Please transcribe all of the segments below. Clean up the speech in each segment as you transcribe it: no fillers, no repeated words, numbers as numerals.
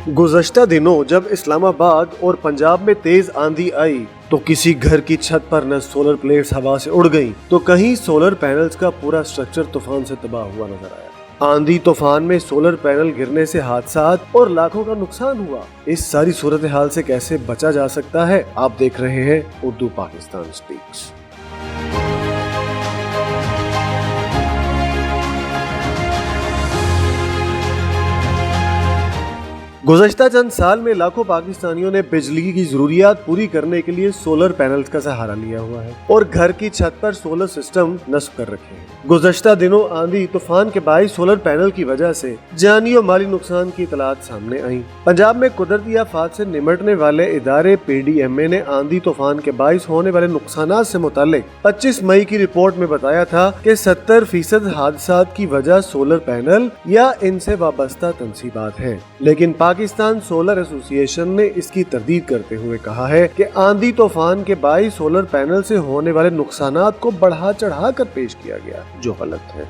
गुज़श्ता दिनों जब इस्लामाबाद और पंजाब में तेज आंधी आई तो किसी घर की छत पर न सोलर प्लेट्स हवा से उड़ गईं, तो कहीं सोलर पैनल्स का पूरा स्ट्रक्चर तूफान से तबाह हुआ नजर आया। आंधी तूफान में सोलर पैनल गिरने से हादसात और लाखों का नुकसान हुआ। इस सारी सूरत हाल से कैसे बचा जा सकता है, आप देख रहे हैं उर्दू पाकिस्तान स्पीक्स। गुज़श्ता चंद साल में लाखों पाकिस्तानियों ने बिजली की जरूरियात पूरी करने के लिए सोलर पैनल्स का सहारा लिया हुआ है और घर की छत पर सोलर सिस्टम नस्ब कर रखे हैं। गुज़श्ता दिनों आंधी तूफान के बाइस सोलर पैनल की वजह से जानी और माली नुकसान की इतलात सामने आई। पंजाब में कुदरती आफात से निमटने वाले इदारे PDMA ने आंधी तूफान के बाइस होने वाले नुकसान से मुतालिक 25 मई की रिपोर्ट में बताया था कि 70% हादसात की वजह सोलर पैनल या इनसे वाबस्ता तंसीबात है, लेकिन पाकिस्तान सोलर एसोसिएशन ने इसकी तरदीद करते हुए कहा है कि आंधी तूफान के बाइस सोलर पैनल से होने वाले नुकसानात को बढ़ा चढ़ा कर पेश किया गया, जो गलत है।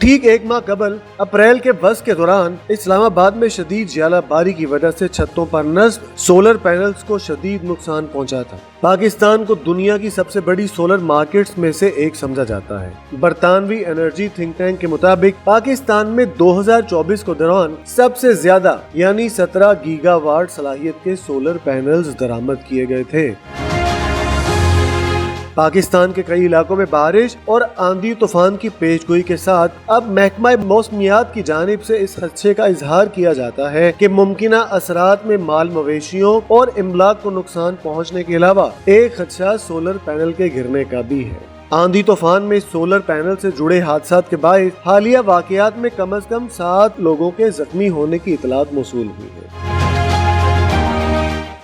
ठीक एक माह कबल अप्रैल के बरस के दौरान इस्लामाबाद में शदीद ज्यालाबारी की वजह से छतों पर नस्ब सोलर पैनल्स को शदीद नुकसान पहुंचा था। पाकिस्तान को दुनिया की सबसे बड़ी सोलर मार्केट्स में से एक समझा जाता है। बरतानवी एनर्जी थिंक टैंक के मुताबिक पाकिस्तान में 2024 के दौरान सबसे ज्यादा यानी 17 गीगावाट सलाहियत के सोलर पैनल्स दरामद किए गए थे। पाकिस्तान के कई इलाकों में बारिश और आंधी तूफान की पेशगोई के साथ अब महकमा मौसमियात की जानिब से इस खदशे का इजहार किया जाता है कि मुमकिना असरात में माल मवेशियों और इमलाक को नुकसान पहुंचने के अलावा एक खदशा सोलर पैनल के गिरने का भी है। आंधी तूफान में सोलर पैनल से जुड़े हादसात के बाइस हालिया वाकयात में कम से कम 7 लोगों के जख्मी होने की इतलात मौसूल हुई है।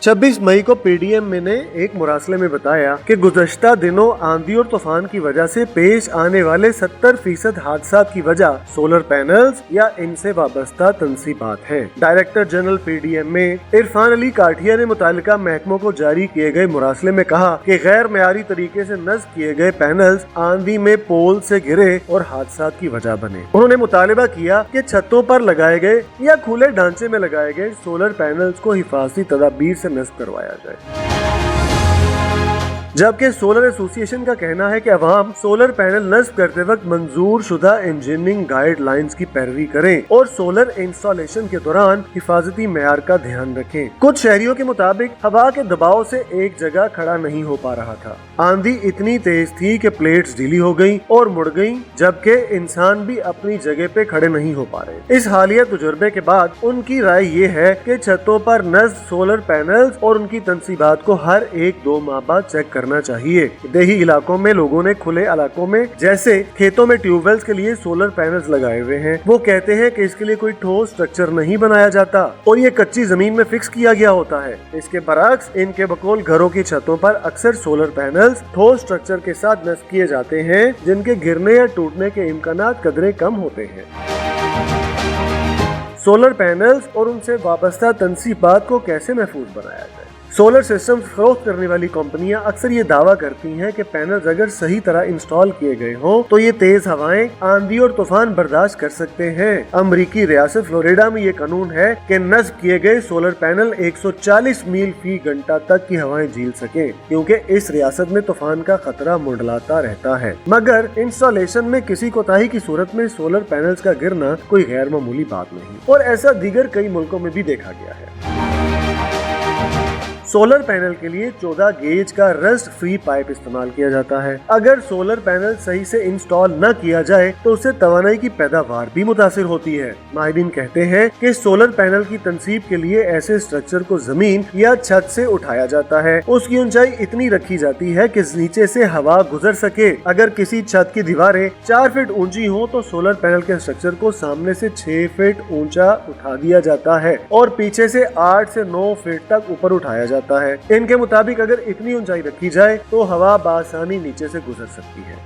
26 मई को PDMA ने एक मुरासले में बताया कि गुज़श्ता दिनों आंधी और तूफान की वजह से पेश आने वाले 70% हादसात की वजह सोलर पैनल्स या इनसे वाबस्ता तंसीबात हैं। Director general PDMA Irfan Ali Kathia ने मुतालिका महकमों को जारी किए गए मुरासले में कहा कि गैर मयारी तरीके से नस्ब किए गए पैनल्स आंधी में पोल से गिरे और हादसात की वजह बने। उन्होंने मुतालिबा किया कि छतों पर लगाए गए या खुले ढांचे में लगाए गए सोलर पैनल्स को हिफाजती तदाबीर से नस्ब करवाया जाए। जबकि सोलर एसोसिएशन का कहना है कि अवाम सोलर पैनल नस्ब करते वक्त मंजूर शुदा इंजीनियरिंग गाइडलाइंस की पैरवी करें और सोलर इंस्टॉलेशन के दौरान हिफाजती मेयार का ध्यान रखें। कुछ शहरियों के मुताबिक हवा के दबाव से एक जगह खड़ा नहीं हो पा रहा था। आंधी इतनी तेज थी कि प्लेट्स ढीली हो गईं और मुड़ गईं, जबकि इंसान भी अपनी जगह पे खड़े नहीं हो पा रहे। इस हालिया तजुर्बे के बाद उनकी राय ये है कि छतों पर नस्ब सोलर पैनल्स और उनकी तंसीबात को हर 1-2 माह बाद चेक करना चाहिए। देही इलाकों में लोगों ने खुले इलाकों में जैसे खेतों में ट्यूबवेल्स के लिए सोलर पैनल्स लगाए हुए हैं। वो कहते हैं कि इसके लिए कोई ठोस स्ट्रक्चर नहीं बनाया जाता और ये कच्ची जमीन में फिक्स किया गया होता है। इसके बरअक्स इनके बकौल घरों की छतों पर अक्सर सोलर पैनल्स ठोस स्ट्रक्चर के साथ नस्ब किए जाते हैं, जिनके गिरने या टूटने के इम्कानात कदरे कम होते हैं। सोलर पैनल्स और उनसे वाबस्ता तंसीबात को कैसे महफूज बनाया जाए? सोलर सिस्टम फरोख्त करने वाली कंपनियां अक्सर ये दावा करती हैं कि पैनल्स अगर सही तरह इंस्टॉल किए गए हों तो ये तेज हवाएं, आंधी और तूफान बर्दाश्त कर सकते हैं। अमरीकी रियासत फ्लोरिडा में ये कानून है कि नस्ब किए गए सोलर पैनल 140 मील फी घंटा तक की हवाएं झेल सके, क्योंकि इस रियासत में तूफान का खतरा मंडलाता रहता है। मगर इंस्टॉलेशन में किसी कोताही की सूरत में सोलर पैनल्स का गिरना कोई गैर मामूली बात नहीं, और ऐसा दीगर कई मुल्कों में भी देखा गया है। सोलर पैनल के लिए 14 गेज का रस्ट फ्री पाइप इस्तेमाल किया जाता है। अगर सोलर पैनल सही से इंस्टॉल न किया जाए तो उससे तवानाई की पैदावार भी मुतासिर होती है। माहिरीन कहते हैं कि सोलर पैनल की तनसीब के लिए ऐसे स्ट्रक्चर को जमीन या छत से उठाया जाता है। उसकी ऊंचाई इतनी रखी जाती है कि नीचे से हवा गुजर सके। अगर किसी छत की दीवारें 4 फीट ऊंची हो तो सोलर पैनल के स्ट्रक्चर को सामने से 6 फीट ऊंचा उठा दिया जाता है और पीछे से 8 से 9 फीट तक ऊपर उठाया जाता है। इनके मुताबिक अगर इतनी ऊंचाई रखी जाए तो हवा बासानी नीचे से गुजर सकती है।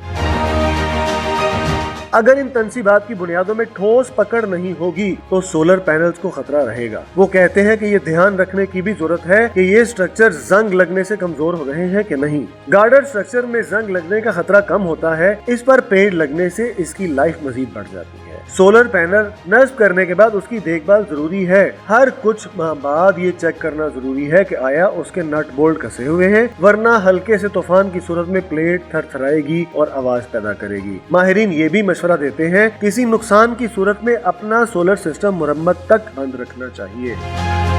अगर इन तंसीबात की बुनियादों में ठोस पकड़ नहीं होगी तो सोलर पैनल्स को खतरा रहेगा। वो कहते हैं कि ये ध्यान रखने की भी जरूरत है कि ये स्ट्रक्चर जंग लगने से कमजोर हो रहे हैं कि नहीं। गार्डर स्ट्रक्चर में जंग लगने का खतरा कम होता है, इस पर पेड़ लगने से इसकी लाइफ मजीद बढ़ जाती है। सोलर पैनल नस्ब करने के बाद उसकी देखभाल जरूरी है। हर कुछ माह बाद ये चेक करना जरूरी है कि आया उसके नट बोल्ट कसे हुए हैं, वरना हल्के से तूफान की सूरत में प्लेट थरथराएगी और आवाज पैदा करेगी। माहिरीन ये भी मशवरा देते हैं किसी नुकसान की सूरत में अपना सोलर सिस्टम मुरम्मत तक बंद रखना चाहिए।